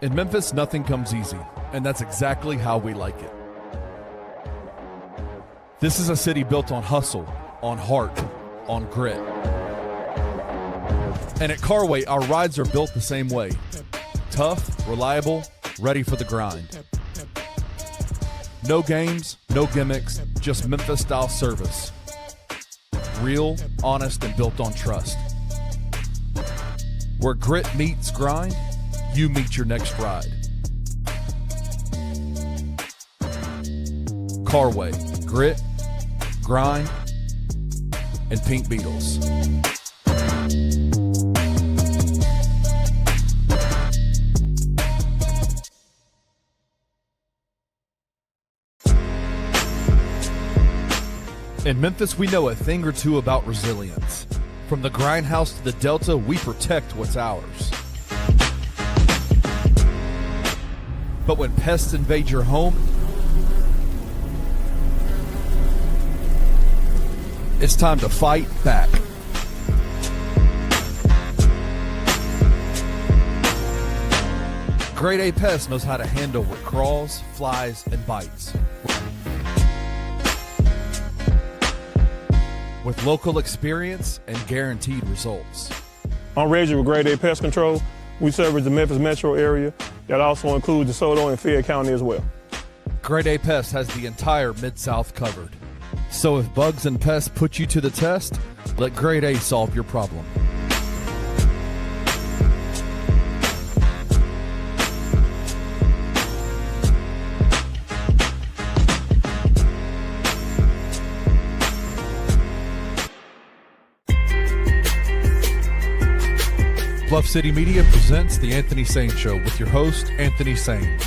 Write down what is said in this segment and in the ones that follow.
In Memphis, nothing comes easy, and that's exactly how we like it. This is a city built on hustle, on heart, on grit. And at Carway, our rides are built the same way. Tough, reliable, ready for the grind. No games, no gimmicks, just Memphis-style service. Real, honest, and built on trust. Where grit meets grind, you meet your next ride. Carway, grit, grind, and pink Beetles. In Memphis, we know a thing or two about resilience. From the grindhouse to the Delta, we protect what's ours. But when pests invade your home, it's time to fight back. Grade A Pest knows how to handle what crawls, flies, and bites. With local experience and guaranteed results. I'm Reggie with Grade A Pest Control. We service the Memphis metro area. That also includes DeSoto and Fayette County as well. Grade A Pest has the entire Mid-South covered. So if bugs and pests put you to the test, let Grade A solve your problem. Bluff City Media presents The Anthony Sain Show with your host, Anthony Sain.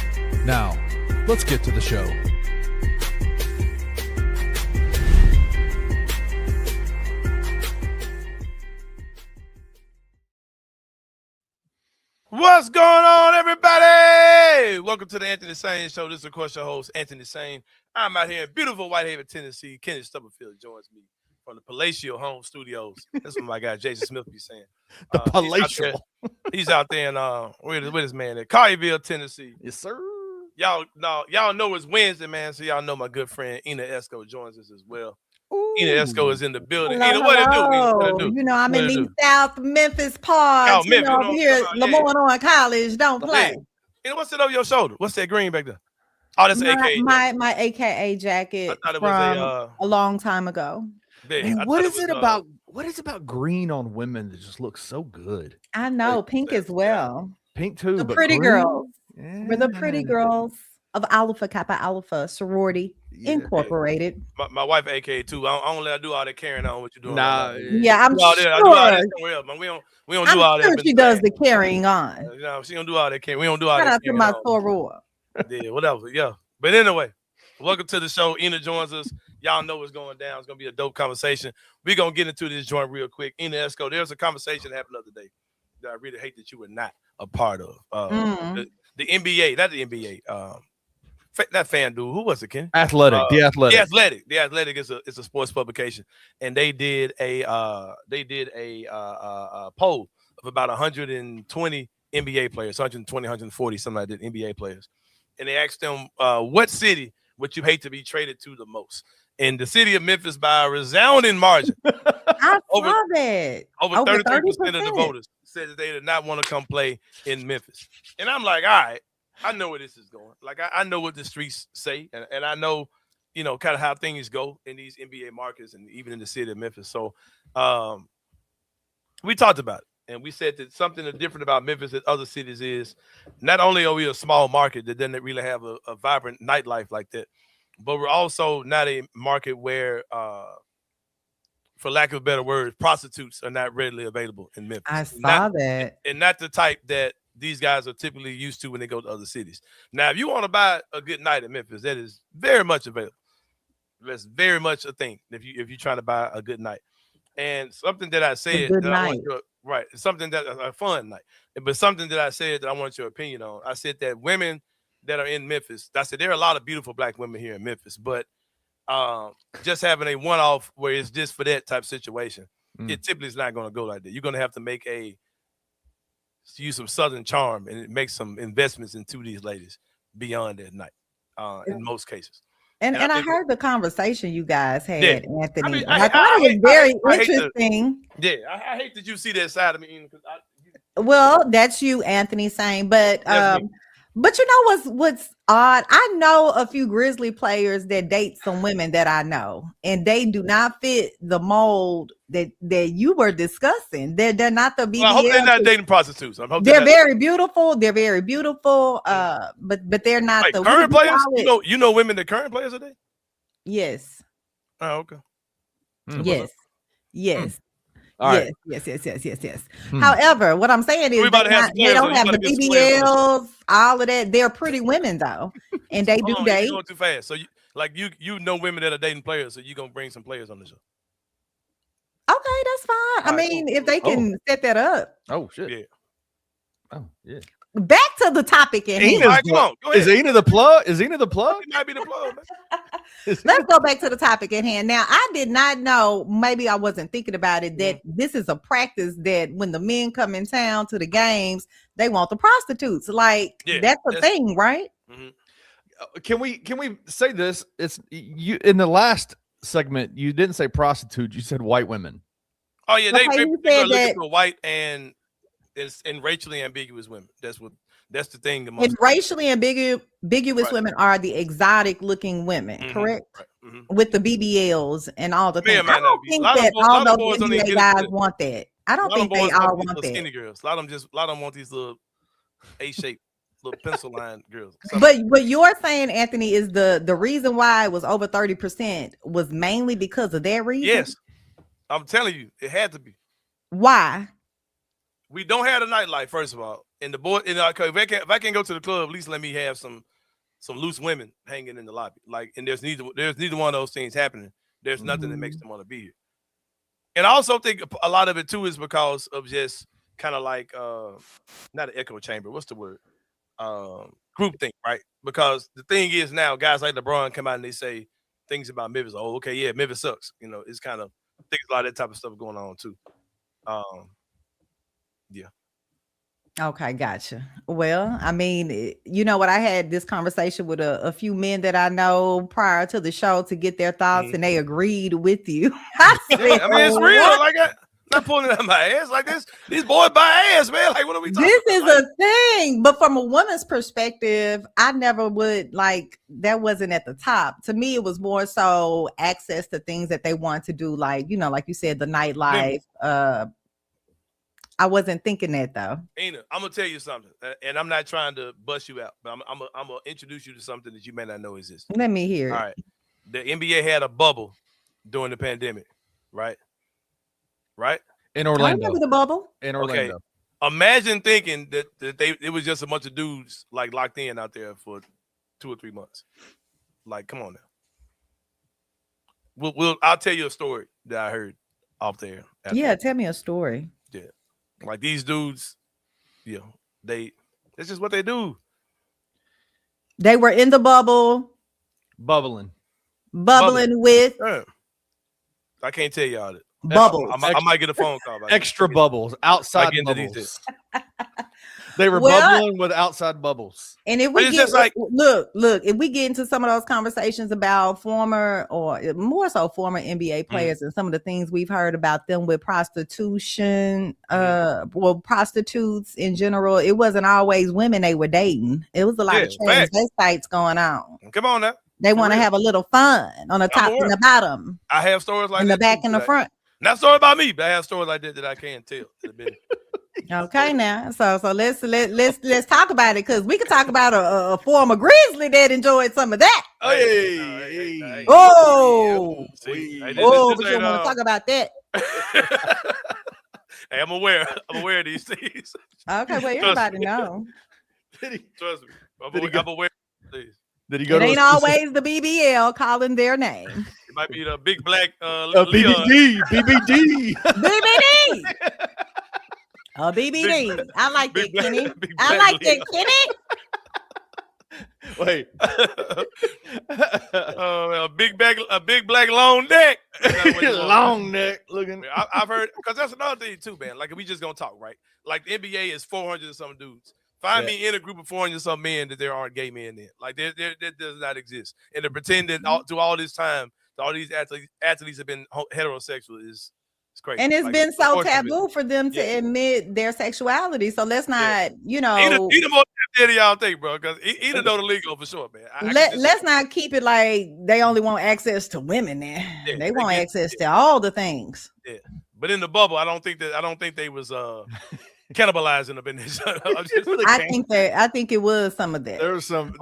Now, let's get to the show. What's going on, everybody? Welcome to the Anthony Sain Show. This is, of course, your host, Anthony Sain. I'm out here in beautiful Whitehaven, Tennessee. Kenneth Stubblefield joins me from the Palatial Home Studios. That's what my guy Jason Smith be saying. The Palatial. He's out there in where his man at Collierville, Tennessee. Yes, sir. Y'all know it's Wednesday, man. So y'all know my good friend Ena Esco joins us as well. Ooh. Ena Esco is in the building. Hello, Ena, what it do? What it do? You know, I'm in What it these do? South Memphis parts. Oh, Memphis, over here at Lamorne College. Don't play. Ena, what's it over your shoulder? What's that green back there? Oh, that's an AKA. My AKA jacket I thought it from was a long time ago. Man, what is it about green on women that just looks so good? I know, pink as well. Pink too. The but pretty green? girls. Yeah. We're the pretty girls of Alpha Kappa Alpha sorority incorporated. My wife AKA too. I don't let her do all that carrying on what you doing. Nah, yeah, I'm I sure. do all that somewhere else, man. We don't do all that. Sure she does the carrying on. You know, she don't do all that carrying. We don't do all Shout that. out to my soror. Yeah, whatever. Yeah. But anyway, welcome to the show. Ena joins us. Y'all know what's going down. It's gonna be a dope conversation. We're gonna get into this joint real quick. Ena Esco, there's a conversation that happened the other day that I really hate that you were not a part of. The NBA, not the NBA. That fan dude. Who was it, Ken? Athletic. The Athletic. The Athletic is a sports publication, and they did a poll of about 120 NBA players, 120, 140, something like that, NBA players, and they asked them what city would you hate to be traded to the most? And the city of Memphis, by a resounding margin, I saw that. Over 33% of the voters said that they did not want to come play in Memphis. And I'm like, all right, I know where this is going. Like, I know what the streets say, and I know, kind of how things go in these NBA markets and even in the city of Memphis. So we talked about it, and we said that something that's different about Memphis than other cities is not only are we a small market that doesn't really have a vibrant nightlife like that, but we're also not a market where, for lack of a better word, prostitutes are not readily available in Memphis. I saw that. And not the type that these guys are typically used to when they go to other cities. Now, if you want to buy a good night in Memphis, that is very much available. That's very much a thing if you're trying to buy a good night. And something that I said that I want your, right, something that a fun night, but something that I said that I want your opinion on. I said that women that are in Memphis, I said there are a lot of beautiful black women here in Memphis, but just having a one-off where it's just for that type situation, it typically is not going to go like that. You're going to have to make a use some Southern charm and make some investments into these ladies beyond that night. In most cases. And I think heard the conversation you guys had, Yeah. Anthony. I mean, and I thought it was very interesting. I hate that you see that side of me. Well, that's you, Anthony, saying, but you know what's odd? I know a few Grizzly players that date some women that I know, and they do not fit the mold that you were discussing. They're not the BBL. Well, I hope they're not dating prostitutes. I hope they're very beautiful. They're very beautiful. But they're not the current players. You know women that current players are they? Yes. Oh, okay. Yes. Yes. All right. Yes. However, what I'm saying is they don't have the BBLs, all of that. They're pretty women though, and they do date. You're going too fast. So you know women that are dating players, so you're gonna bring some players on the show. Okay, that's fine. I mean, if they can set that up. Oh shit. Yeah. Oh yeah. Back to the topic at hand. Right, come on, go ahead. Is Ena the plug? Is Ena the plug? It might be the plug, man. Let's go back to the topic at hand. Now, I did not know, maybe I wasn't thinking about it, that this is a practice that when the men come in town to the games, they want the prostitutes. Like, that's a thing, right? Mm-hmm. Can we say this? It's you in the last segment, you didn't say prostitute, you said white women. Oh yeah, Okay, they said looking for white and racially ambiguous women. That's the thing. And racially ambiguous women are the exotic looking women, correct? Right. With the BBLs and all the things. I don't think that all those NBA guys want that. I don't think they all want that. Skinny girls. A lot of them want these little A-shaped little pencil line girls. But what you're saying, Anthony, is the reason why it was over 30% was mainly because of that reason. Yes, I'm telling you, it had to be. Why? We don't have a nightlife, first of all. And the boy, if I can't go to the club, at least let me have some loose women hanging in the lobby. Like, and there's neither one of those things happening. There's nothing that makes them want to be here. And I also think a lot of it too is because of just kind of like not an echo chamber. What's the word? Group think, right? Because the thing is now, guys like LeBron come out and they say things about Memphis. Oh, okay, yeah, Memphis sucks. You know, it's kind of I think a lot of that type of stuff going on too. Yeah. Okay, gotcha. Well, I mean, you know what? I had this conversation with a few men that I know prior to the show to get their thoughts, and they agreed with you. I mean, it's real. Like I'm not pulling it out of my ass like this. These boys buy ass, man. Like, what are we talking about? This is a thing, but from a woman's perspective, I never would like that. Wasn't at the top. To me, it was more so access to things that they want to do, like like you said, the nightlife. I wasn't thinking that though. Ena, I'm gonna tell you something, and I'm not trying to bust you out, but I'm gonna introduce you to something that you may not know exists. Let me hear it. All right, the NBA had a bubble during the pandemic, right? In Orlando. I remember the bubble. In Orlando. Okay. Imagine thinking that it was just a bunch of dudes like locked in out there for 2 or 3 months. Like, come on now. I'll tell you a story that I heard off there. Yeah, tell me a story. Yeah. Like these dudes, it's just what they do. They were in the bubble. Bubbling with. I can't tell y'all that. Bubbles. I might get a phone call. Extra bubbles. Outside bubbles. They were bubbling with outside bubbles. And if we get look, if we get into some of those conversations about former or more so former NBA players and some of the things we've heard about them with prostitution, prostitutes in general, it wasn't always women they were dating. It was a lot of transvestites going on. Come on now. They want to have a little fun on the top and the bottom. I have stories like in the back and the front. Not story about me, but I have stories like that I can't tell. Okay, now, so let's talk about it because we can talk about a former Grizzly that enjoyed some of that. Hey. Oh, but you don't want to talk about that. Hey, I'm aware of these things. Okay, well, everybody know. Trust me, I'm aware of these. Did he go? It ain't always the BBL calling their name. It might be the big black BBD. BBD. I like that, Kenny. I like that, Kenny. Wait. A big black long neck. Long neck looking. I've heard, because that's another thing too, man. Like, if we just gonna talk, right? Like, the NBA is 400 and some dudes. Find me in a group of 400 and some men that there aren't gay men in. Like, that does not exist. And to pretend that through all this time, all these athletes have been heterosexual is crazy. And it's been so taboo for them to admit their sexuality. So let's not, Either more than y'all think, bro. Because either know the legal for sure, man. Let's not keep it like they only want access to women. Then they want access to all the things. Yeah, but in the bubble, I don't think they was cannibalizing the business. I think it was some of that. There's some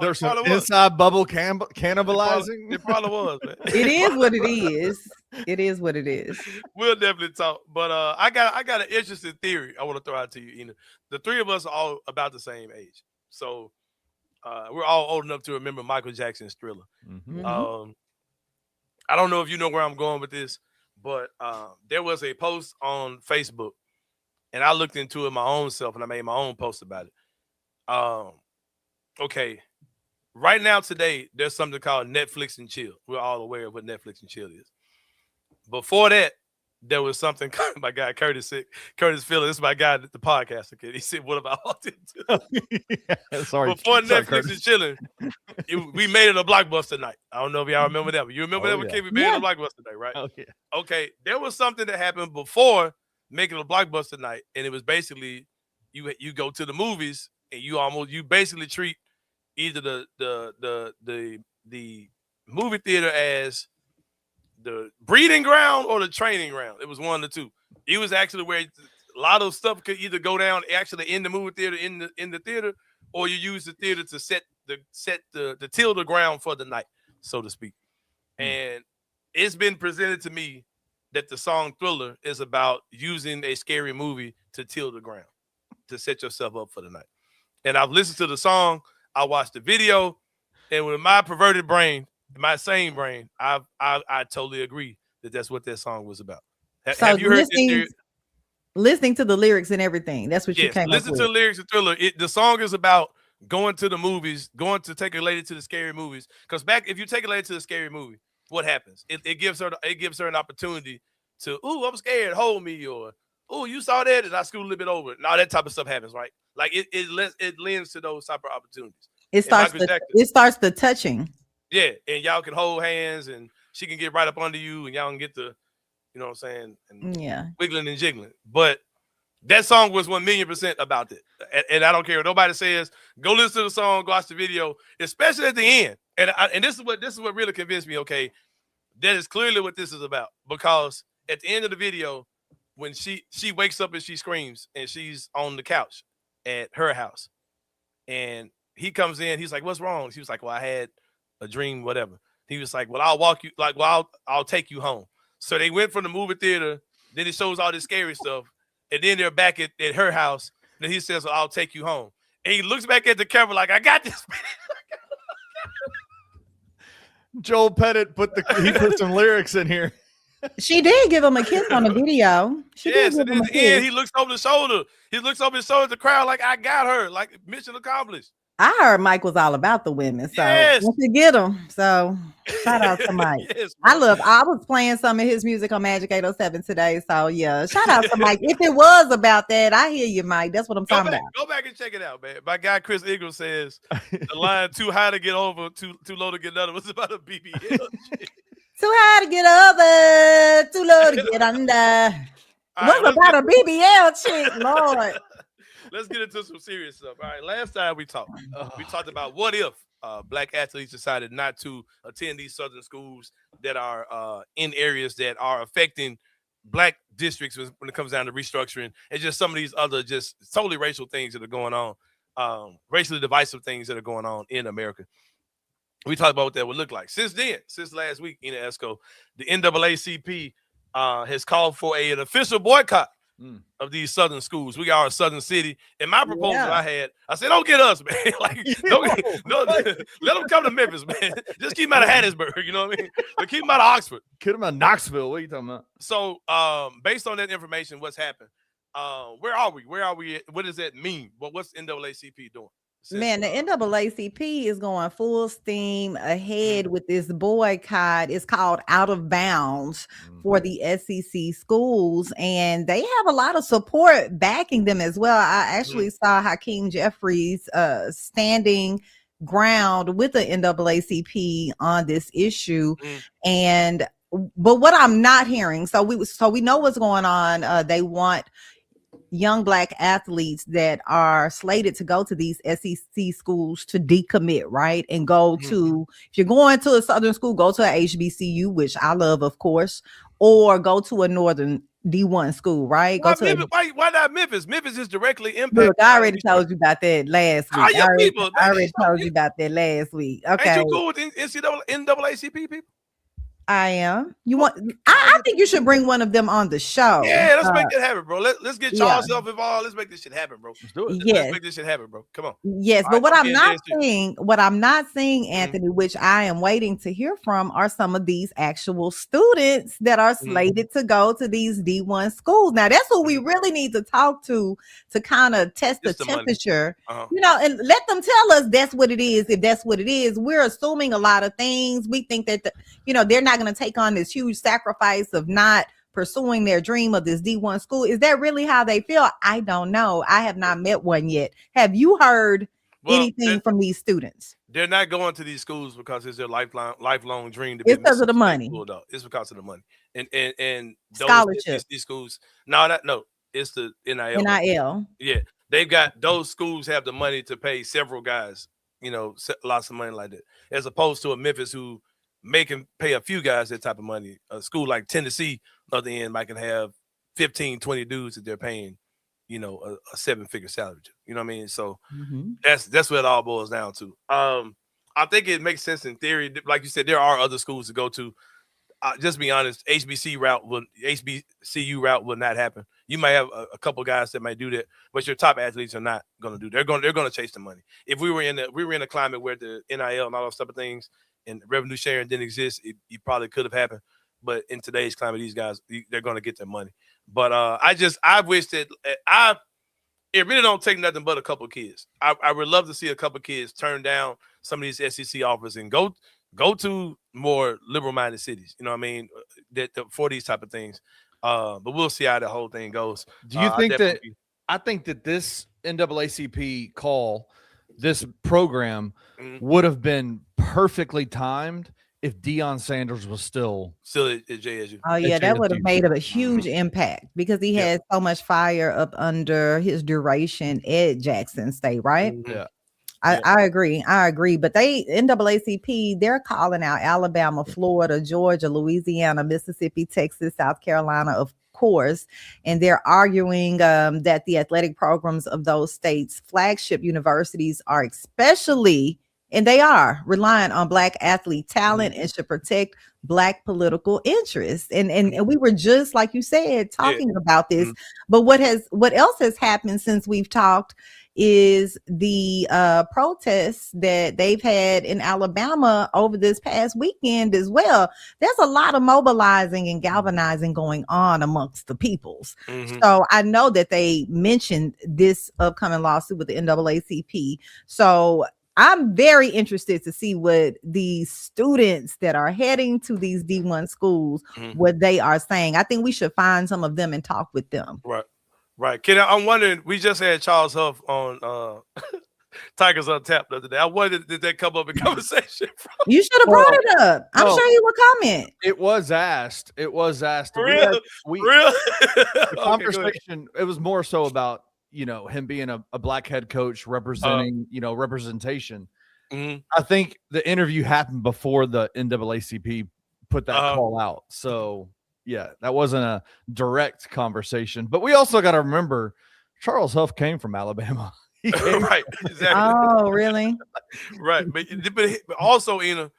inside bubble cannibalizing. It probably was, man. It is what it is. It is what it is. We'll definitely talk. But I got an interesting theory I want to throw out to you, Ena. The three of us are all about the same age. So we're all old enough to remember Michael Jackson's Thriller. Mm-hmm. I don't know if you know where I'm going with this, but there was a post on Facebook, and I looked into it my own self, and I made my own post about it. Okay. Right now, today, there's something called Netflix and Chill. We're all aware of what Netflix and Chill is. Before that, there was something my guy Curtis Phillips. This is my guy, the podcaster kid. He said, "What about autism?" Sorry. Before Netflix and Chilling, we made it a blockbuster night. I don't know if y'all remember that. But you remember that? Yeah. We made it a blockbuster night, right? Oh, yeah. Okay. There was something that happened before making a blockbuster night, and it was basically you go to the movies and you basically treat either the movie theater as the breeding ground or the training ground. It was one of the two. It was actually where a lot of stuff could either go down actually in the movie theater, in the theater, or you use the theater to set the till the ground for the night, so to speak. And it's been presented to me that the song Thriller is about using a scary movie to till the ground, to set yourself up for the night. And I've listened to the song, I watched the video, and with my perverted brain, my sane brain, I totally agree that that's what that song was about. Have you heard this? Listening to the lyrics and everything. That's what you came up with. Listen to the lyrics of Thriller. The song is about going to the movies, going to take a lady to the scary movies. Because if you take a lady to the scary movie, what happens? It gives her an opportunity to, ooh, I'm scared, hold me, or ooh, you saw that, and I scoot a little bit over it. Now that type of stuff happens, right? Like it lends to those type of opportunities. It starts the touching. Yeah, and y'all can hold hands, and she can get right up under you, and y'all can get the, you know what I'm saying, and wiggling and jiggling. But that song was 1,000,000% about it, and I don't care what nobody says. Go listen to the song, go watch the video, especially at the end. And this is what really convinced me. Okay, that is clearly what this is about, because at the end of the video, when she wakes up and she screams, and she's on the couch at her house, and he comes in, he's like, "What's wrong?" She was like, "Well, I had a dream, whatever." He was like, "Well, I'll take you home." So they went from the movie theater, then it shows all this scary stuff, and then they're back at her house. Then he says, "Well, I'll take you home." And he looks back at the camera like, "I got this." Joel Pettit put some lyrics in here. She did give him a kiss on the video. Yes, and in the end, he looks over the shoulder. He looks over his shoulder at the crowd like, "I got her," like mission accomplished. I heard Mike was all about the women, so once you get them. So shout out to Mike. I was playing some of his music on Magic 807 today, so yeah, shout out to Mike. If it was about that, I hear you, Mike. That's what I'm talking about. Go back and check it out, man. My guy Chris Ingram says the line "too high to get over, too low to get under" was about a BBL. Too high to get over, too low to get under. What's about a BBL chick, Lord? Let's get into some serious stuff. All right, last time we talked about what if black athletes decided not to attend these southern schools that are in areas that are affecting black districts when it comes down to restructuring, and just some of these other just totally racial things that are going on, racially divisive things that are going on in America. We talked about what that would look like. Since last week, Ena Esco, the NAACP has called for an official boycott of these southern schools. We are a southern city. And my proposal I said, don't get us, man. Like, let them come to Memphis, man. Just keep them out of Hattiesburg, you know what I mean? But keep them out of Oxford. Keep them out of Knoxville. What are you talking about? So, based on that information, what's happened? Where are we? What does that mean? What's NAACP doing? Man, the NAACP is going full steam ahead with this boycott. It's called Out of Bounds for the SEC schools, and they have a lot of support backing them as well. I actually saw Hakeem Jeffries standing ground with the NAACP on this issue, but what I'm not hearing, so we know what's going on. They want young Black athletes that are slated to go to these SEC schools to decommit, right? And go to, if you're going to a Southern school, go to a HBCU, which I love, of course, or go to a Northern D1 school, right? Why not Memphis? Memphis is directly impacted. Look, I already told you about that last week. I already told you about that last week. Okay. Ain't you cool with NAACP people? I am. I think you should bring one of them on the show. Yeah, let's make that happen, bro. Let's get Charles involved. Let's make this shit happen, bro. Let's do it. Yes. Let's make this shit happen, bro. Come on. Yes, but what I'm not seeing, Anthony, which I am waiting to hear from, are some of these actual students that are slated to go to these D1 schools. Now, that's what we really need to talk to kind of test the temperature, and let them tell us that's what it is. If that's what it is, we're assuming a lot of things. We think that, they're not going to take on this huge sacrifice of not pursuing their dream of this D1 school. Is that really how they feel? I don't know. I have not met one yet. Have you heard anything from these students? They're not going to these schools because it's their lifelong dream to be. It's because of the money. It's because of the money. And scholarships. These schools. No, it's the NIL. NIL. Yeah, they've got, those schools have the money to pay several guys. Lots of money like that, as opposed to a Memphis who can pay a few guys that type of money. A school like Tennessee, on the end, might can have 15, 20 dudes that they're paying, a 7-figure salary to. You know what I mean? So that's what it all boils down to. I think it makes sense in theory. Like you said, there are other schools to go to. Just be honest, HBCU route will not happen. You might have a couple guys that might do that, but your top athletes are not going to do. They're going to chase the money. If we were in a climate where the NIL and all those type of things and revenue sharing didn't exist, it probably could have happened. But in today's climate, these guys, they're going to get their money. But I wish that it really don't take nothing but a couple of kids. I would love to see a couple of kids turn down some of these SEC offers and go to more liberal-minded cities. You know what I mean? For these type of things. But we'll see how the whole thing goes. Do you think that? I think that this NAACP call, this program, would have been perfectly timed if Deion Sanders was still at JSU. Oh yeah, that would have made a huge impact because he had so much fire up under his duration at Jackson State, right? Yeah. I agree. But NAACP, they're calling out Alabama, Florida, Georgia, Louisiana, Mississippi, Texas, South Carolina, of course. And they're arguing that the athletic programs of those states' flagship universities are they are reliant on Black athlete talent and should protect Black political interests. And we were just, like you said, talking about this. But what else has happened since we've talked is the protests that they've had in Alabama over this past weekend as well. There's a lot of mobilizing and galvanizing going on amongst the peoples. So I know that they mentioned this upcoming lawsuit with the NAACP. So I'm very interested to see what these students that are heading to these D1 schools, what they are saying. I think we should find some of them and talk with them. Right. Ken, I'm wondering, we just had Charles Huff on Tigers Untapped the other day. I wondered, did that come up in conversation? You should have brought it up. I'm sure he would comment. It was asked. For real? The conversation, it was more so about, him being a Black head coach representing, representation. I think the interview happened before the NAACP put that call out. So yeah, that wasn't a direct conversation, but we also got to remember Charles Huff came from Alabama. Right, exactly. Oh, really? Right, but also, Ena,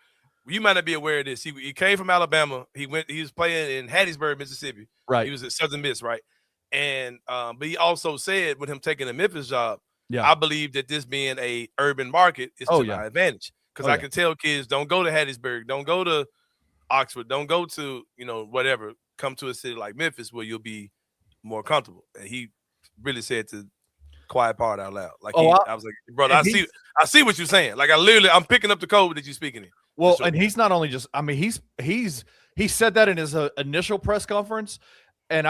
you might not be aware of this. He came from Alabama. He was playing in Hattiesburg, Mississippi. Right. He was at Southern Miss, right? And but he also said, with him taking the Memphis job, I believe that this being a urban market is to my advantage, because I can tell kids, don't go to Hattiesburg, don't go to Oxford, don't go to whatever, come to a city like Memphis where you'll be more comfortable. And he really said to quiet part out loud. Like I was like, brother, I see what you're saying. Like I'm picking up the code that you're speaking in. Well, and he's not only just, I mean, he said that in his initial press conference, and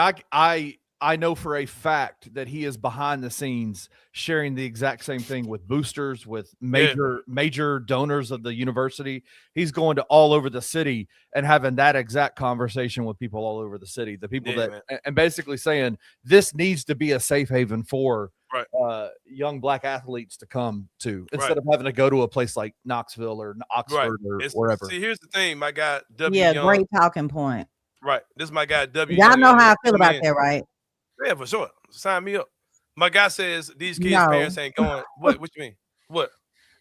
I know for a fact that he is behind the scenes sharing the exact same thing with boosters, with major donors of the university. He's going to all over the city and having that exact conversation with people all over the city. The people and basically saying this needs to be a safe haven for young black athletes to come to instead of having to go to a place like Knoxville or Oxford or wherever. See, here's the thing, my guy W. Yeah, Young, great talking point. Right. This is my guy W. Y'all Young, know how I feel about that, right? Yeah, for sure. Sign me up. My guy says these kids' parents ain't going. What you mean? What?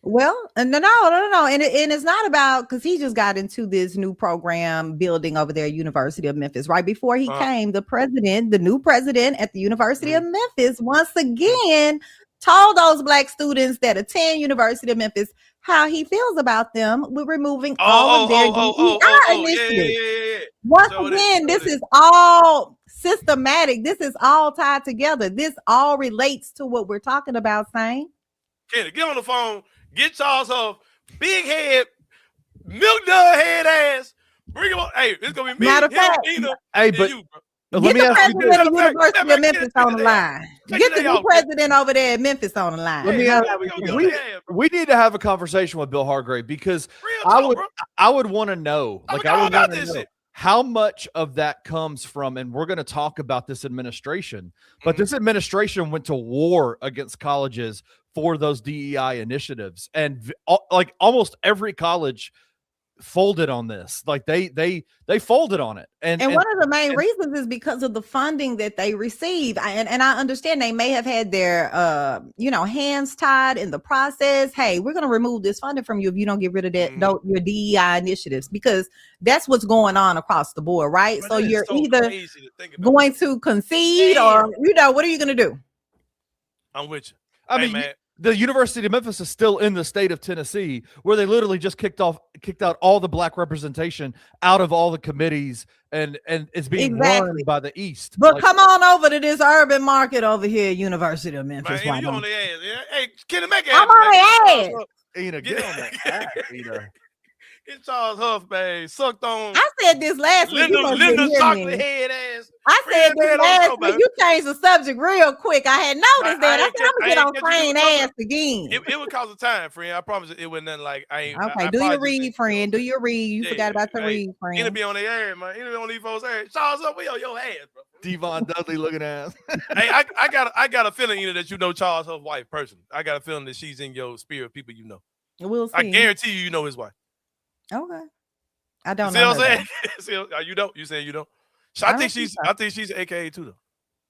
Well, no. And it's not about, because he just got into this new program building over there at University of Memphis. Right before he came, the new president at the University of Memphis, once again told those black students that attend University of Memphis how he feels about them with removing all of their initiatives. Yeah. Once again, this is all systematic. This is all tied together. This all relates to what we're talking about, Sain. Kenny, get on the phone. Get Charles Huff, big head, milk dud head ass. Bring him on. Hey, it's gonna be me. Matter of fact, hey, but you, bro. Get the president of the University of Memphis on the line. Get the new president over there at Memphis on the line. We need to have a conversation with Bill Hargrave because I would want to know, like, I would want to know how much of that comes from, and we're going to talk about this administration, but this administration went to war against colleges for those DEI initiatives, and like almost every college folded on this. Like they folded on it, and one of the main reasons is because of the funding that they receive. And I understand they may have had their hands tied in the process. Hey, we're going to remove this funding from you if you don't get rid of that your DEI initiatives, because that's what's going on across the board, right? So you're either going to concede or what are you going to do? I'm with you. I mean, man. The University of Memphis is still in the state of Tennessee, where they literally just kicked out all the black representation out of all the committees, and it's being run by the East. But come on over to this urban market over here, University of Memphis. Man, you on the ass? Hey, Kenny, make it. I'm on the ass. Ena, get on that ass, Ena. Get Charles Huff, man. Sucked on. I said this last week. Linda chocolate head ass. I said this last week. You changed the subject real quick. I had noticed that. I said, I'm going to get on Sain ass again. It would cause a time, friend. I promise you, it wasn't nothing like I ain't. Okay, do your read, friend. Do your read. You forgot about the read, friend. It'll be on their ass, man. It'll be on these folks' ass. Charles Huff, we on your ass, bro. Devon Dudley looking ass. Hey, I got a feeling, that you know Charles Huff's wife personally. I got a feeling that she's in your sphere of people you know. We'll see. I guarantee you know his wife. Okay. I don't know. See what I'm saying? You don't? You saying you don't? So I think she's AKA too, though.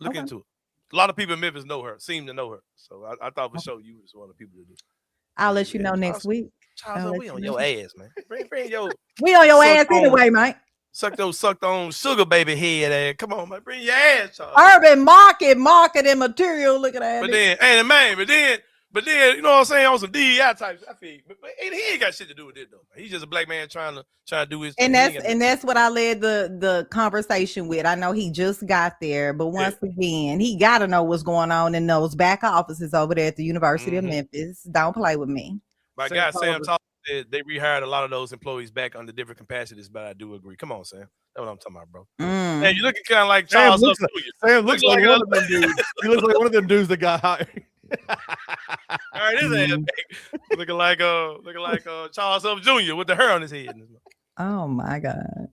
Look into it. A lot of people in Memphis know her, seem to know her. So I thought for sure you was one of the people to do. I'll let you know next week. Charles, we on your ass, man. Bring your. We on your ass anyway, Mike. Sucked on sugar baby head ass. Come on, man. Bring your ass, Charles. Urban market and material. Look at that. But then, you know what I'm saying, on some DEI types, I feel, but he ain't got shit to do with it though. He's just a black man trying to do his thing. And that's what I led the conversation with. I know he just got there, but once again, he got to know what's going on in those back offices over there at the University of Memphis. Don't play with me. My guy Sam Thomas said they rehired a lot of those employees back under different capacities, but I do agree. Come on, Sam. That's what I'm talking about, bro. Hey, you looking kind of like Charles. Sam looks like one of them dudes. He looks like one of them dudes that got hired. All right, his ass looking like Charles Huff Jr. with the hair on his head. Oh my God!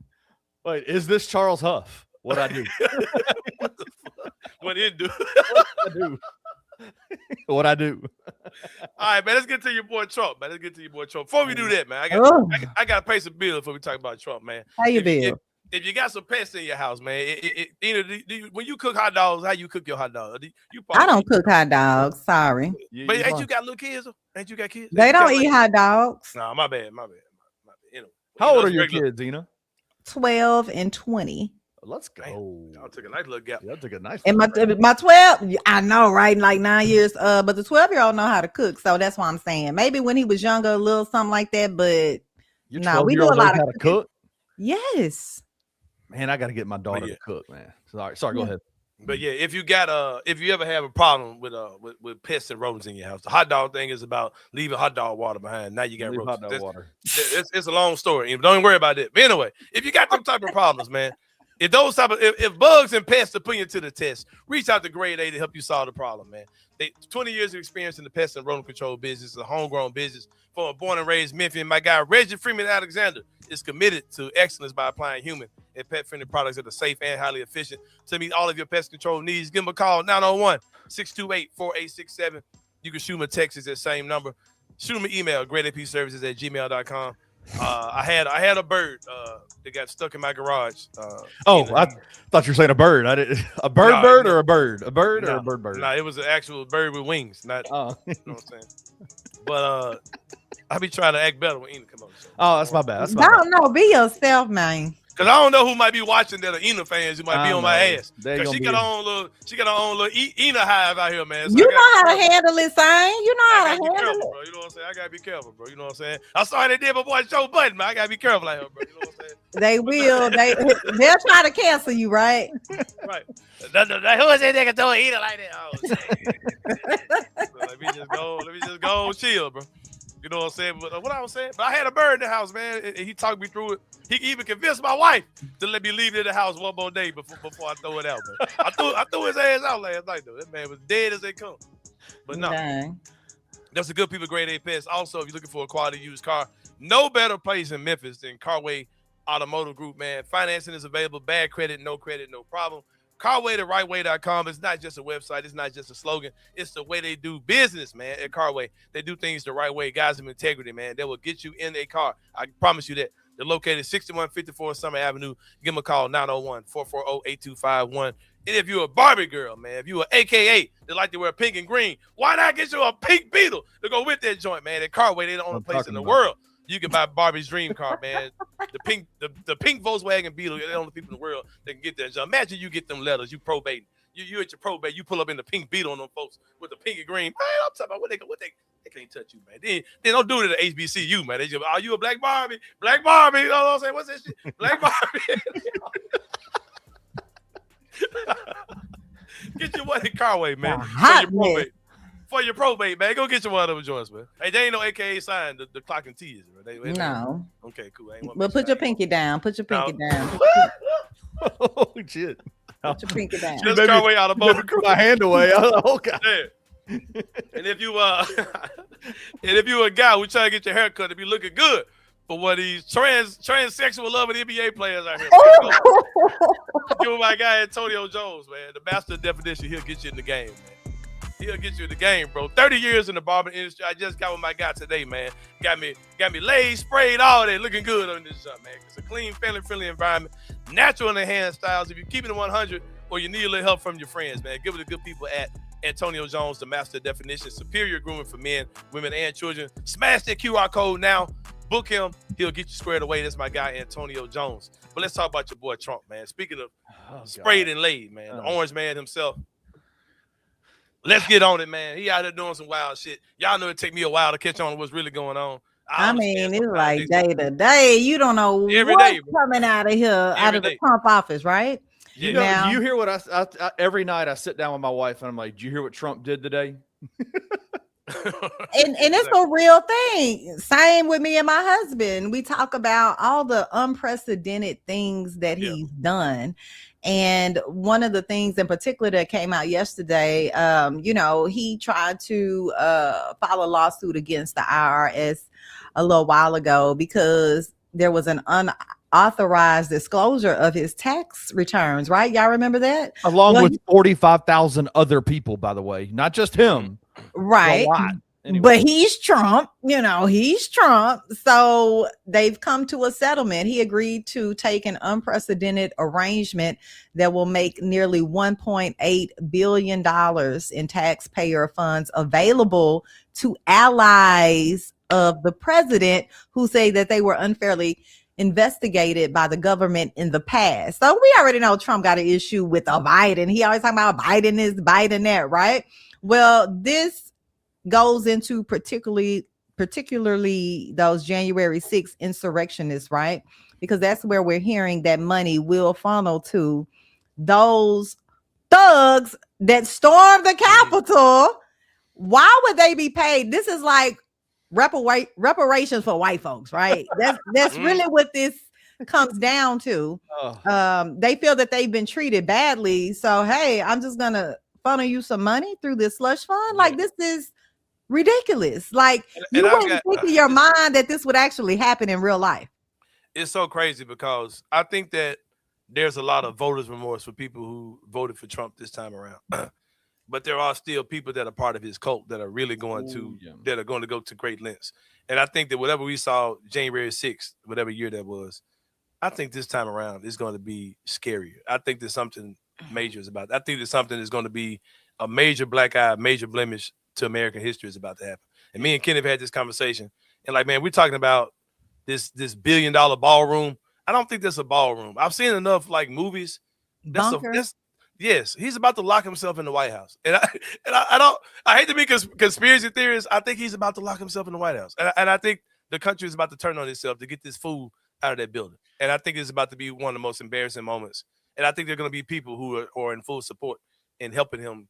Wait, is this Charles Huff? What I do? What the fuck? What did do? What I do? All right, man. Let's get to your boy Trump, man. Before we do that, man, I got to pay some bills before we talk about Trump, man. How you bill? If you got some pests in your house, man, when you cook hot dogs, how you cook your hot dogs? I don't cook hot dogs. Sorry. But ain't you got little kids? Ain't you got kids? They don't eat hot dogs. No, my bad. Anyway, how old are your kids, Ena? 12 and 20. Let's go. I took a nice little gap. Yeah, I took a nice. And my 12, I know, right? Like 9 years. But the 12-year-old know how to cook, so that's what I'm saying. Maybe when he was younger, a little something like that. But no, we do a lot of cook. Yes. Man, I got to get my daughter to cook, man. Sorry, go ahead. But yeah, if you ever have a problem with pests and rodents in your house, the hot dog thing is about leaving hot dog water behind. Now you got rodents. Hot dog water. It's a long story. Don't worry about it. But anyway, if you got them type of problems, man, if bugs and pests are putting you to the test, reach out to Grade A to help you solve the problem, man. 20 years of experience in the pest and rodent control business, a homegrown business for a born and raised Memphis. My guy Reggie Freeman Alexander is committed to excellence by applying human and pet-friendly products that are safe and highly efficient to meet all of your pest control needs. Give him a call, 901-628-4867. You can shoot him a text at that same number. Shoot him an email, gradeapservices@gmail.com. I had a bird that got stuck in my garage. I thought you were saying a bird. I didn't. A bird or a bird? A bird or a bird? No, it was an actual bird with wings. Not. You know what I'm saying? But I be trying to act better when Ena come on. Oh, that's my bad. No, be yourself, man. Cause I don't know who might be watching that are Ena fans who might be on my ass. Cause she got her own little Ena hive out here, man. So you know how to handle it, Sain. You know how to handle it, bro. You know what I'm saying? I gotta be careful, bro. You know what I'm saying? I saw they did my boy Joe Budden, man. I gotta be careful out here, bro. You know what I'm saying? They will. They'll try to cancel you, right? Right. Who is that nigga throwing Ena like that? Oh, so let me just go chill, bro. You know what I'm saying? But what I was saying, but I had a bird in the house, man, and he talked me through it. He even convinced my wife to let me leave it in the house one more day before I throw it out. But I threw his ass out last night, though. That man was dead as they come. But no, that's a good people, Grade A Pest. Also, if you're looking for a quality used car, no better place in Memphis than Carway Automotive Group, man. Financing is available, bad credit, no problem. CarwayTheRightWay.com. It's not just a website. It's not just a slogan. It's the way they do business, man, at Carway. They do things the right way. Guys of integrity, man. They will get you in a car. I promise you that. They're located 6154 Summer Avenue. Give them a call, 901-440-8251. And if you're a Barbie girl, man, if you're an AKA that like to wear pink and green, why not get you a pink Beetle to go with that joint, man? At Carway, they're the only place in the world you can buy Barbie's dream car, man. The pink Volkswagen Beetle, they're the only people in the world that can get that joint. Imagine you get them letters, you probating. You at your probate, you pull up in the pink Beetle on them folks with the pink and green. Man, I'm talking about what they can't touch you, man. They don't do it at HBCU, man. They just, are you a black Barbie? Black Barbie, you know what I'm saying? What's that shit? Black Barbie. Get your one in Carway, man. For your probate, man. Go get you one of them joints, man. Hey, they ain't no AKA sign. The clock and T is, man. No. Okay, cool. But put your pinky down. Put your pinky down. Oh, shit. Put your pinky down. Just Carway out of both. My hand away. Oh, God. Yeah. And if you a guy who trying to get your hair cut to be looking good for one of these transsexual loving NBA players out here, give my guy Antonio Jones, man, the master of definition. He'll get you in the game, man. He'll get you in the game, bro. 30 years in the barber industry. I just got with my guy today, man. Got me laid, sprayed, all that, looking good on this stuff, man. It's a clean, family-friendly environment, natural and enhanced styles. If you keep it 100 or you need a little help from your friends, man, give it to good people at Antonio Jones, the master of definition, superior grooming for men, women, and children. Smash that QR code now. Book him. He'll get you squared away. That's my guy, Antonio Jones. But let's talk about your boy Trump, man. Speaking of sprayed and laid, man, the orange man himself. Let's get on it, man. He out there doing some wild shit. Y'all know it take me a while to catch on to what's really going on. I mean, it's like day to day. You don't know what's coming out of here, out of the Trump office, right? You know, do you hear what I every night I sit down with my wife and I'm like, do you hear what Trump did today? and it's a real thing. Same with me and my husband. We talk about all the unprecedented things that he's done. And one of the things in particular that came out yesterday, he tried to file a lawsuit against the IRS a little while ago because there was an unauthorized disclosure of his tax returns, right? Y'all remember that? Along with 45,000 other people, by the way, not just him. Right. Anyway. But he's Trump, he's Trump. So they've come to a settlement. He agreed to take an unprecedented arrangement that will make nearly $1.8 billion in taxpayer funds available to allies of the president who say that they were unfairly investigated by the government in the past. So we already know Trump got an issue with Biden. He always talking about Biden this, Biden that, right? Well, this goes into particularly those January 6th insurrectionists, right? Because that's where we're hearing that money will funnel to those thugs that stormed the Capitol, why would they be paid? This is like reparations for white folks, right? That's really what this comes down to. They feel that they've been treated badly, so hey, I'm just gonna funnel you some money through this slush fund. Like, this is ridiculous. Like, you wouldn't think in your mind that this would actually happen in real life. It's so crazy because I think that there's a lot of voters' remorse for people who voted for Trump this time around. But there are still people that are part of his cult that are really going to go to great lengths. And I think that whatever we saw January 6th, whatever year that was, I think this time around is going to be scarier. I think there's something major is about. I think there's something that's going to be a major black eye, major blemish to American history is about to happen. And me and Ken have had this conversation. And like, man, we're talking about this $1 billion ballroom. I don't think that's a ballroom. I've seen enough like movies. Yes, he's about to lock himself in the White House. And I hate to be conspiracy theorist. I think he's about to lock himself in the White House. And I think the country is about to turn on itself to get this fool out of that building. And I think it's about to be one of the most embarrassing moments. And I think there are going to be people who are in full support in helping him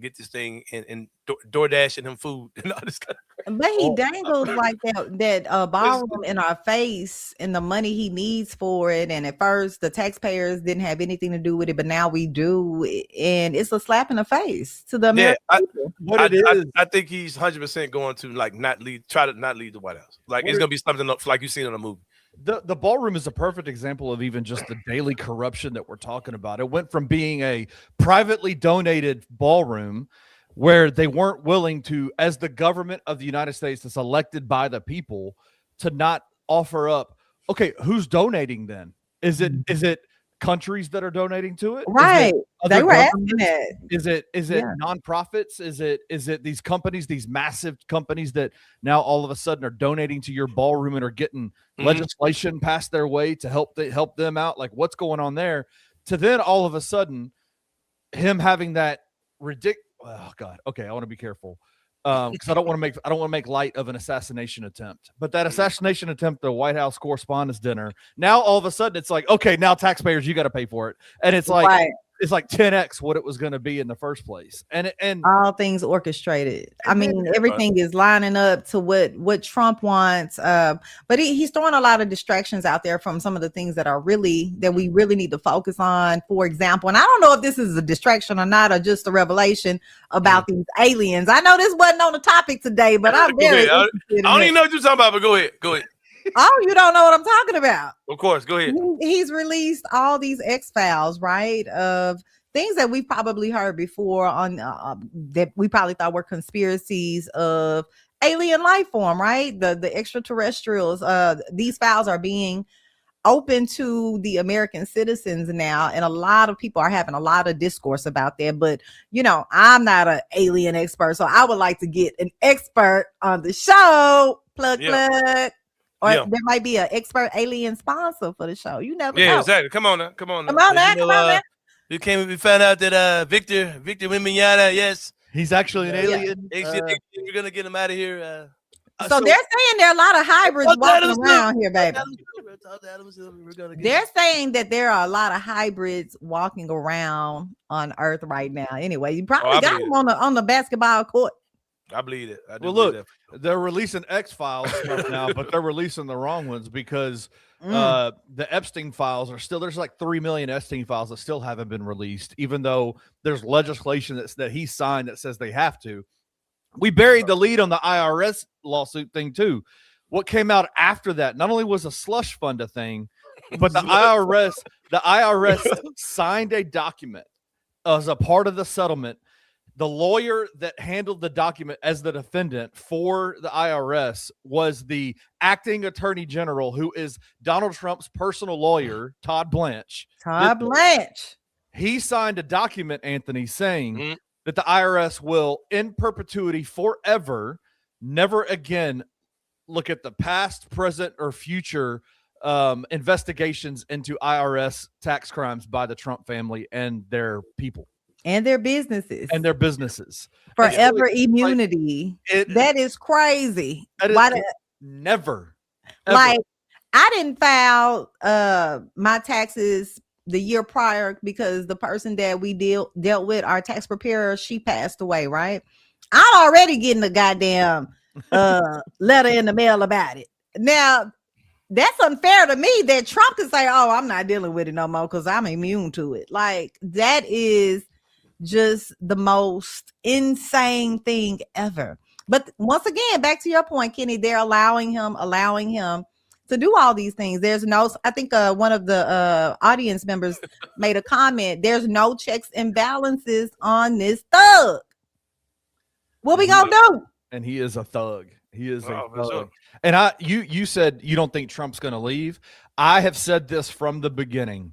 get this thing and door dashing him food and all this kind of. But he dangled like that ballroom in our face and the money he needs for it. And at first, the taxpayers didn't have anything to do with it, but now we do. And it's a slap in the face to the American people. I think he's 100% going to try to not leave the White House. Like, it's going to be something like you've seen in a movie. The ballroom is a perfect example of even just the daily corruption that we're talking about. It went from being a privately donated ballroom where they weren't willing to, as the government of the United States that's elected by the people, to not offer up, okay, who's donating then? Is it countries that are donating to it? Right. They were asking it. Is it nonprofits? Is it these companies, these massive companies that now all of a sudden are donating to your ballroom and are getting legislation passed their way to help them out? Like, what's going on there? To then all of a sudden him having that ridiculous. Oh God. Okay, I want to be careful. Because I don't want to make light of an assassination attempt, but that assassination attempt, the White House Correspondents' Dinner. Now all of a sudden it's like, okay, now taxpayers, you got to pay for it, and it's like it's like 10x what it was going to be in the first place, and all things orchestrated. I mean, everything is lining up to what Trump wants. But he's throwing a lot of distractions out there from some of the things that we really need to focus on. For example, and I don't know if this is a distraction or not, or just a revelation about these aliens. I know this wasn't on the topic today, but I'm very I don't even know what you're talking about, but go ahead. Oh, you don't know what I'm talking about? Of course, go ahead. He's released all these X-Files, right? Of things that we've probably heard before on that we probably thought were conspiracies of alien life form, right? The extraterrestrials. These files are being open to the American citizens now, and a lot of people are having a lot of discourse about that. But I'm not an alien expert, so I would like to get an expert on the show. Plug. Or there might be an expert alien sponsor for the show. You never know. Yeah, exactly. Come on now. You found out that Victor Wembanyama, yes, he's actually an alien. We're gonna get him out of here. So they're saying there are a lot of hybrids walking around here, baby. They're saying that there are a lot of hybrids walking around on Earth right now. Anyway, you probably got them on the basketball court. I believe it. Look, they're releasing X-Files stuff now, but they're releasing the wrong ones because the Epstein files are still, there's like 3 million Epstein files that still haven't been released, even though there's legislation that he signed that says they have to. We buried the lead on the IRS lawsuit thing too. What came out after that, not only was a slush fund a thing, but the IRS signed a document as a part of the settlement. The lawyer that handled the document as the defendant for the IRS was the acting attorney general, who is Donald Trump's personal lawyer, Todd Blanche. He signed a document, Anthony, saying that the IRS will, in perpetuity, forever, never again look at the past, present, or future investigations into IRS tax crimes by the Trump family and their people. And their businesses. Forever immunity. That is crazy. Never. Like, I didn't file my taxes the year prior, because the person that we dealt with, our tax preparer, she passed away, right? I'm already getting a goddamn letter in the mail about it. Now, that's unfair to me that Trump can say, oh, I'm not dealing with it no more because I'm immune to it. Like, that is just the most insane thing ever. But once again, back to your point, Kenny, they're allowing him to do all these things. There's no, I think one of the audience members made a comment, there's no checks and balances on this thug. What we gonna do? And he is a thug. He is a thug. Sure. And you said you don't think Trump's going to leave. I have said this from the beginning.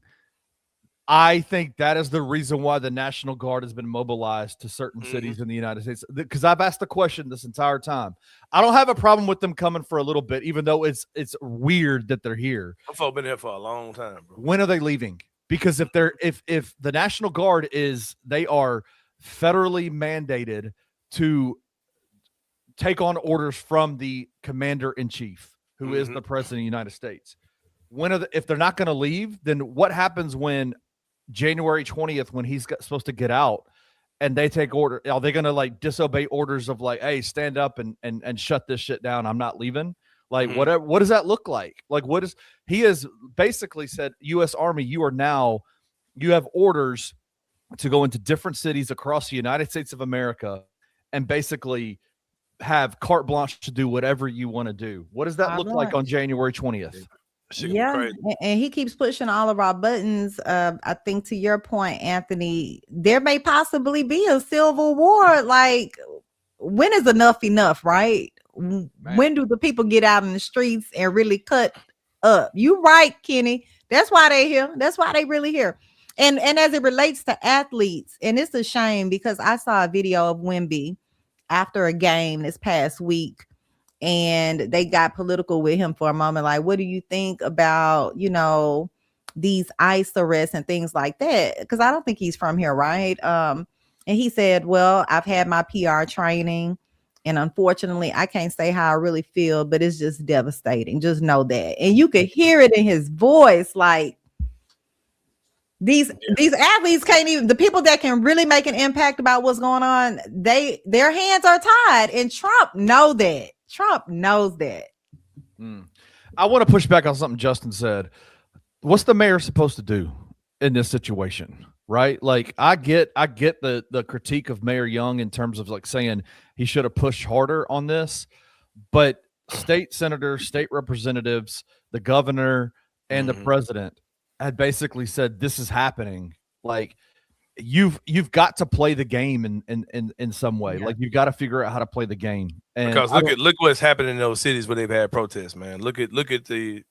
I think that is the reason why the National Guard has been mobilized to certain cities in the United States. Because I've asked the question this entire time. I don't have a problem with them coming for a little bit, even though it's weird that they're here. I've been here for a long time, bro. When are they leaving? Because if the National Guard they are federally mandated to take on orders from the commander-in-chief, who is the president of the United States. If they're not going to leave, then what happens when January 20th, when he's supposed to get out and they take order? Are they going to like disobey orders of like, hey, stand up and shut this shit down? I'm not leaving. Like, what does that look like? Like, he has basically said, U.S. Army, you have orders to go into different cities across the United States of America and basically have carte blanche to do whatever you want to do. What does that look like on January 20th? Yeah, and he keeps pushing all of our buttons. I think to your point, Anthony, there may possibly be a civil war. Like, when is enough, right? Man. When do the people get out in the streets and really cut up? You right, Kenny. That's why they're here. That's why they really here. And as it relates to athletes, and it's a shame because I saw a video of Wemby after a game this past week, and they got political with him for a moment. Like, what do you think about, these ICE arrests and things like that? Because I don't think he's from here, right? And he said, well, I've had my PR training, and unfortunately, I can't say how I really feel, but it's just devastating. Just know that. And you could hear it in his voice, like, these athletes can't even, the people that can really make an impact about what's going on, their hands are tied, and Trump knows that. Trump knows that. I want to push back on something Justin said. What's the mayor supposed to do in this situation? Right? Like, I get the critique of Mayor Young in terms of like saying he should have pushed harder on this, but state senators, state representatives, the governor, and the president had basically said this is happening. Like, you've got to play the game in some way. Like, you've got to figure out how to play the game. And because look what's happening in those cities where they've had protests, man. Look at the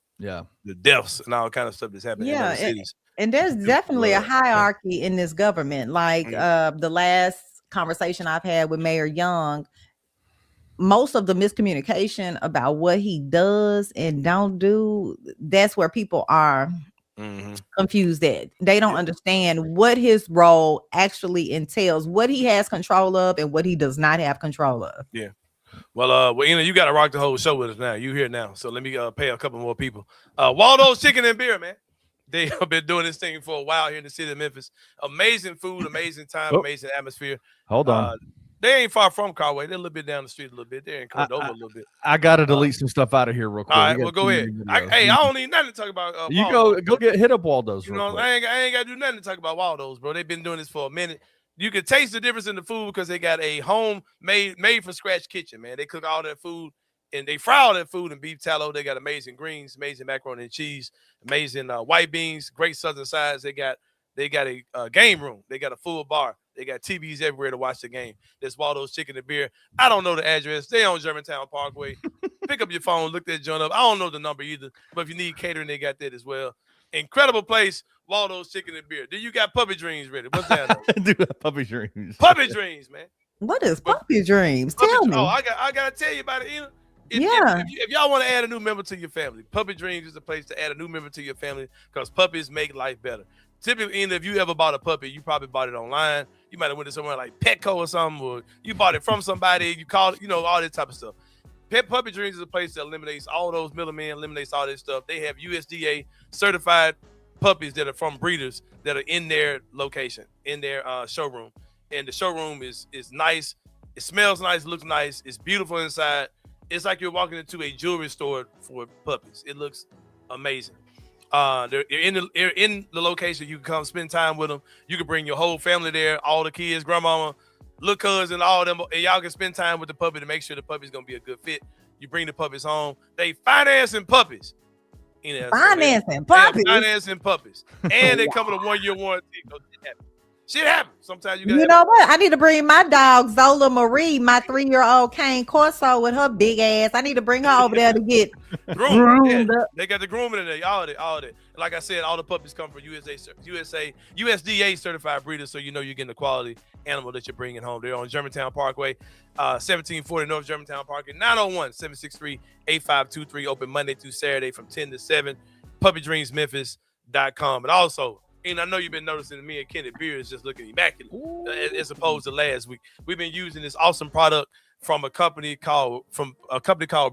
deaths and all kind of stuff that's happening in those cities. And there's definitely a hierarchy in this government. Like the last conversation I've had with Mayor Young, most of the miscommunication about what he does and don't do, that's where people are confused at. They don't understand what his role actually entails, what he has control of and what he does not have control of. Yeah. Well, Ena, you got to rock the whole show with us now. You here now. So let me pay a couple more people. Waldo's Chicken and Beer, man. They have been doing this thing for a while here in the city of Memphis. Amazing food, amazing time, amazing atmosphere. Hold on. They ain't far from Carway. They're a little bit down the street a little bit. They're in Cordova a little bit. I got to delete some stuff out of here real quick. All right, well, go ahead. I don't need nothing to talk about. You go hit up Waldo's. You know, I ain't got to do nothing to talk about Waldo's, bro. They've been doing this for a minute. You can taste the difference in the food because they got a homemade, made from scratch kitchen, man. They cook all their food and they fry all their food in beef tallow. They got amazing greens, amazing macaroni and cheese, amazing white beans, great southern sides. They got a game room. They got a full bar. They got TVs everywhere to watch the game. There's Waldo's Chicken and Beer. I don't know the address. They on Germantown Parkway. Pick up your phone, look that joint up. I don't know the number either, but if you need catering, they got that as well. Incredible place, Waldo's Chicken and Beer. Do you got puppy dreams ready? What's that? Do puppy dreams. Puppy dreams, man. What is puppy dreams? Tell me. Oh, I gotta tell you about it, Ena. If y'all want to add a new member to your family, Puppy Dreams is the place to add a new member to your family because puppies make life better. Typically, Ena, if you ever bought a puppy, you probably bought it online. You might have went to somewhere like Petco or something, or you bought it from somebody. You called it, all this type of stuff. Puppy Dreams is a place that eliminates all those middlemen, eliminates all this stuff. They have USDA certified puppies that are from breeders that are in their location, in their showroom. And the showroom is nice. It smells nice, looks nice. It's beautiful inside. It's like you're walking into a jewelry store for puppies. It looks amazing. They're in the location. You can come spend time with them. You can bring your whole family there, all the kids, grandmama, little cousin, all of them, and y'all can spend time with the puppy to make sure the puppy's gonna be a good fit. You bring the puppies home. They financing puppies. You know, financing puppies, and they come with a 1-year warranty. Shit happens. Sometimes you know what? I need to bring my dog Zola Marie, my 3-year-old Cane Corso with her big ass. I need to bring her over there to get groomed up. They got the grooming in there. All that. Like I said, all the puppies come from USDA certified breeders, so you know you're getting the quality animal that you're bringing home. They're on Germantown Parkway, 1740 North Germantown Parkway, 901-763-8523. Open Monday through Saturday from 10 to 7. PuppyDreamsMemphis.com. And also, and I know you've been noticing me and Kenny beard is just looking immaculate as opposed to last week. We've been using this awesome product from a company called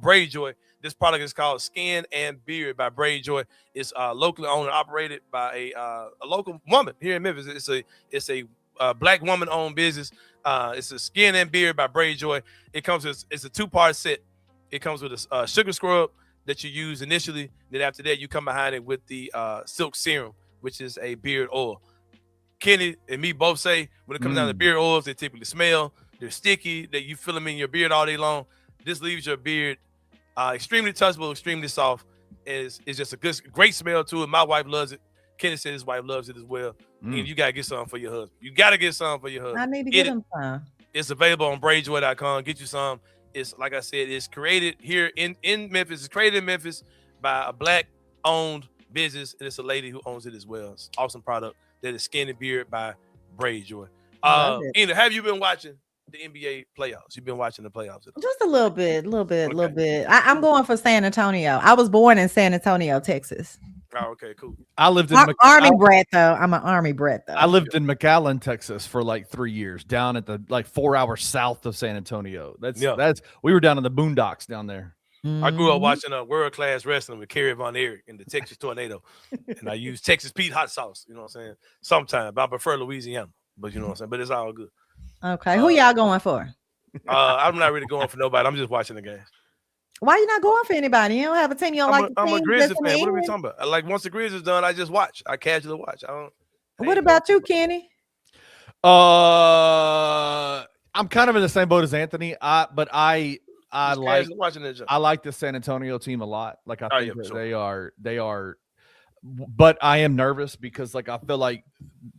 Braid Joy. This product is called Skin and Beard by Braid Joy. It's locally owned and operated by a local woman here in Memphis. It's a black woman owned business. It's a Skin and Beard by Braid Joy. It's a 2-part set. It comes with a sugar scrub that you use initially. Then after that, you come behind it with the silk serum, which is a beard oil. Kenny and me both say when it comes down to beard oils, they typically smell. They're sticky. That you feel them in your beard all day long. This leaves your beard extremely touchable, extremely soft. It's just a great smell to it. My wife loves it. Kenny said his wife loves it as well. And you gotta get something for your husband. You gotta get something for your husband. I need to get him some. It's available on braidjoy.com. Get you some. It's like I said, it's created here in Memphis. It's created in Memphis by a black-owned business, and it's a lady who owns it as well. It's an awesome product. That is Skin and Beard by Braid Joy. Ena, have you been watching the NBA playoffs? You've been watching the playoffs? Just a little bit. I'm going for San Antonio. I was born in San Antonio, Texas. Oh, okay, cool. I lived in Army brat though. I'm an Army brat though. I lived in McAllen, Texas for like 3 years, down at the 4 hours south of San Antonio. We were down in the boondocks down there. I grew up watching world-class wrestling with Kerry Von Erich in the Texas Tornado. And I use Texas Pete hot sauce, you know what I'm saying? Sometimes, but I prefer Louisiana, but you know what I'm saying? But it's all good. Okay, who y'all going for? I'm not really going for nobody. I'm just watching the game. Why you not going for anybody? You don't have a team. You don't like the I'm team a Grizzlies fan. What are we talking about? Like once the Grizzlies done, I just watch. I casually watch. What about you, Kenny? I'm kind of in the same boat as Anthony. I like the San Antonio team a lot. Like I think they are, but I am nervous because like I feel like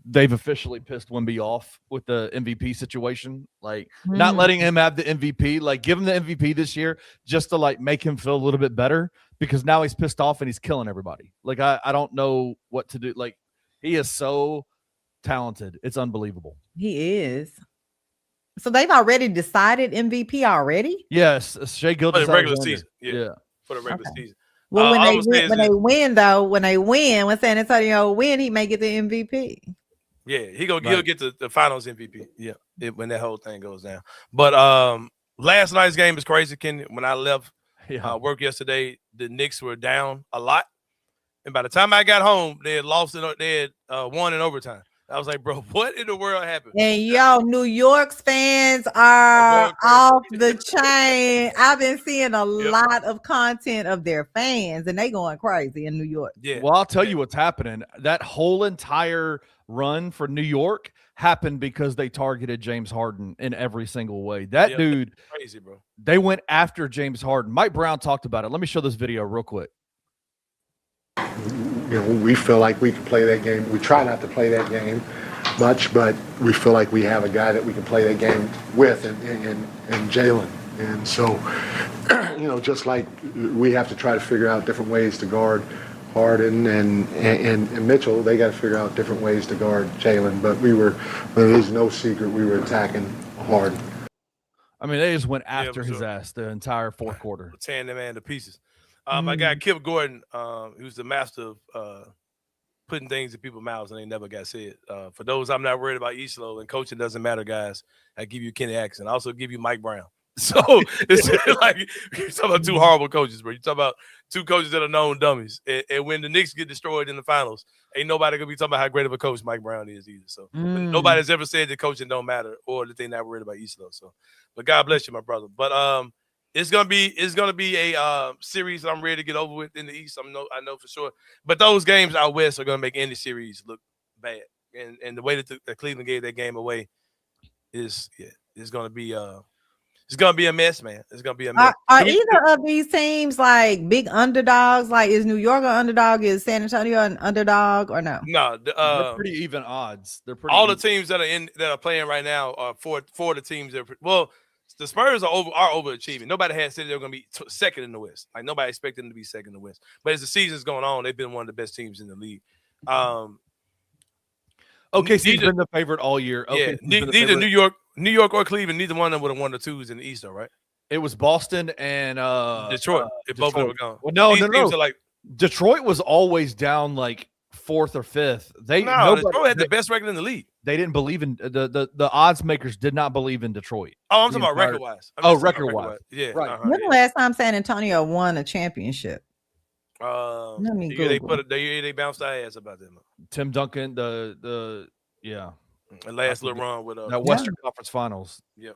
they've officially pissed Wemby off with the MVP situation. Like not letting him have the MVP, like give him the MVP this year just to like make him feel a little bit better because now he's pissed off and he's killing everybody. Like I don't know what to do. Like he is so talented. It's unbelievable. He is. So they've already decided MVP already? Yes, Shai Gilgeous for the regular season. Yeah, for the regular season. Well, when San Antonio win, he may get the MVP. Yeah, he'll get the Finals MVP. Yeah, when that whole thing goes down. But last night's game is crazy, Kenny. When I left work yesterday, the Knicks were down a lot, and by the time I got home, they had won in overtime. I was like, bro, what in the world happened? And yo, New York's fans are off the chain. I've been seeing a lot of content of their fans, and they going crazy in New York. Yeah. Well, I'll tell you what's happening. That whole entire run for New York happened because they targeted James Harden in every single way. That dude, crazy, bro. They went after James Harden. Mike Brown talked about it. Let me show this video real quick. You know, we feel like we can play that game. We try not to play that game much, but we feel like we have a guy that we can play that game with, and Jalen. And so, you know, just like we have to try to figure out different ways to guard Harden and Mitchell, they got to figure out different ways to guard Jalen. But there is no secret, we were attacking Harden. I mean, they just went after his ass the entire fourth quarter. Tearing the man to pieces. My guy Kip Gordon, who's the master of putting things in people's mouths and they never got said. For those I'm not worried about Eastlow, and coaching doesn't matter, guys. I give you Kenny Atkinson. I also give you Mike Brown. So it's like you're talking about two horrible coaches, bro. You talk about two coaches that are known dummies. And when the Knicks get destroyed in the finals, ain't nobody gonna be talking about how great of a coach Mike Brown is either. So nobody's ever said that coaching don't matter or that they not worried about East though. So, but God bless you, my brother. But it's gonna be a series that I'm ready to get over with in the East. I know for sure. But those games out west are gonna make any series look bad. And the way that the Cleveland gave that game away is it's gonna be it's gonna be a mess, man. It's gonna be a mess. Are either of these teams like big underdogs? Like, is New York an underdog? Is San Antonio an underdog or no? No, they're pretty even odds. They're pretty. All the teams that are playing right now are for the teams that the Spurs are overachieving. Nobody had said they were gonna be second in the West. Like nobody expected them to be second in the West. But as the season's going on, they've been one of the best teams in the league. OKC's been the favorite all year. Yeah, neither New York or Cleveland, neither one of them would have won the twos in the East, though, right? It was Boston and Detroit. If both of them were gone. Well, no. Detroit was always down like fourth or fifth. Detroit had the best record in the league. They didn't believe in the odds makers did not believe in Detroit. Oh, I'm talking about record wise. Record wise. Yeah. Right. When the last time San Antonio won a championship? Let me Google. They bounced our ass about that. Tim Duncan, the last little run with that Western Conference Finals. Yeah.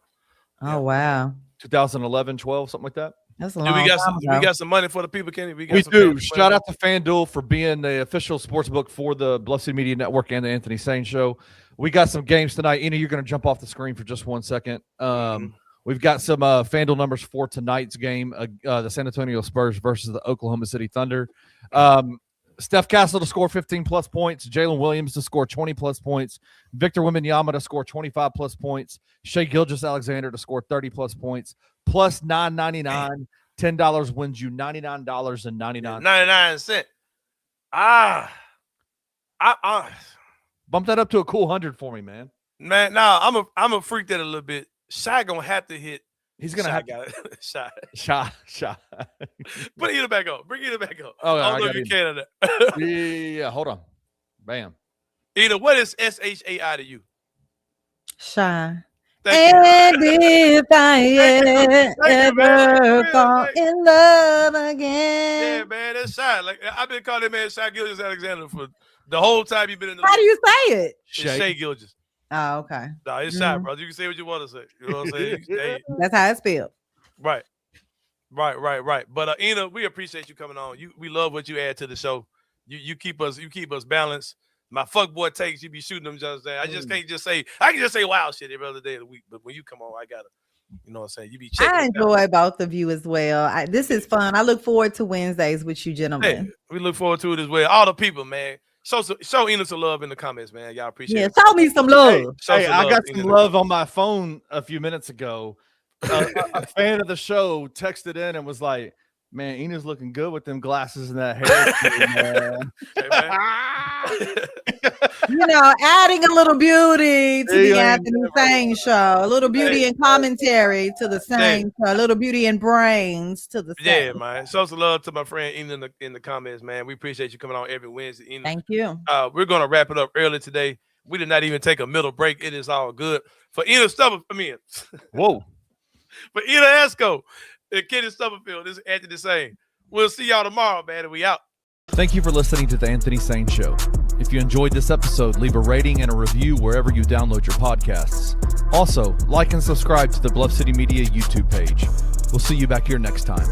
Oh wow. 2011, 12, something like that. That's a long time ago. We got some money for the people, Kenny. We do. Shout out to FanDuel for being the official sports book for the Bluff City Media Network and the Anthony Sain Show. We got some games tonight. Ena, you're going to jump off the screen for just 1 second. We've got some FanDuel numbers for tonight's game, the San Antonio Spurs versus the Oklahoma City Thunder. Steph Castle to score 15-plus points. Jalen Williams to score 20-plus points. Victor Wembanyama to score 25-plus points. Shai Gilgeous-Alexander to score 30-plus points. Plus $9.99. $10 wins you $99.99. 99 cents. Bump that up to a cool 100 for me, man. Man, no, I'm a freak that a little bit. Shai gonna have to hit. He's gonna have Shai. Put Ena back on. Bring Ena back on. Oh, I don't know if you can. Yeah. Hold on. Bam. Ena, what is SHAI to you? Shy. And if I ever fall in love again. Yeah, man, that's Shai. Like I've been calling that man Shai Gilgeous-Alexander for the whole time you've been in the How do you say it? Shai Gilgeous. Oh, okay. No, it's Shai, brother. You can say what you want to say. You know what I'm saying? That's how it's spelled. Right. But Ena, we appreciate you coming on. We love what you add to the show. You keep us balanced. My fuckboy takes, you be shooting them just there. I can just say wild shit every other day of the week. But when you come on, I gotta, you know what I'm saying? You be checking. I enjoy both of you as well. This is fun. I look forward to Wednesdays with you gentlemen. Hey, we look forward to it as well. All the people, man. Show Ena some love in the comments, man. Y'all appreciate it. Show me some love. Hey, I got some love on my phone a few minutes ago. A fan of the show texted in and was like, man, Ena's looking good with them glasses and that hair. Adding a little beauty to the Anthony Sain Show, a little beauty and commentary to the Sain Show, a little beauty and brains to the Sain. Yeah, man. Show some love to my friend Ena in the comments, man. We appreciate you coming on every Wednesday, Ena. Thank you. We're gonna wrap it up early today. We did not even take a middle break. It is all good for Ena Stubblefield. Whoa. For Ena Esco and Kenny Stubblefield, this is Anthony Sain. We'll see y'all tomorrow, man, and we out. Thank you for listening to the Anthony Sain Show. If you enjoyed this episode, leave a rating and a review wherever you download your podcasts. Also, like and subscribe to the Bluff City Media YouTube page. We'll see you back here next time.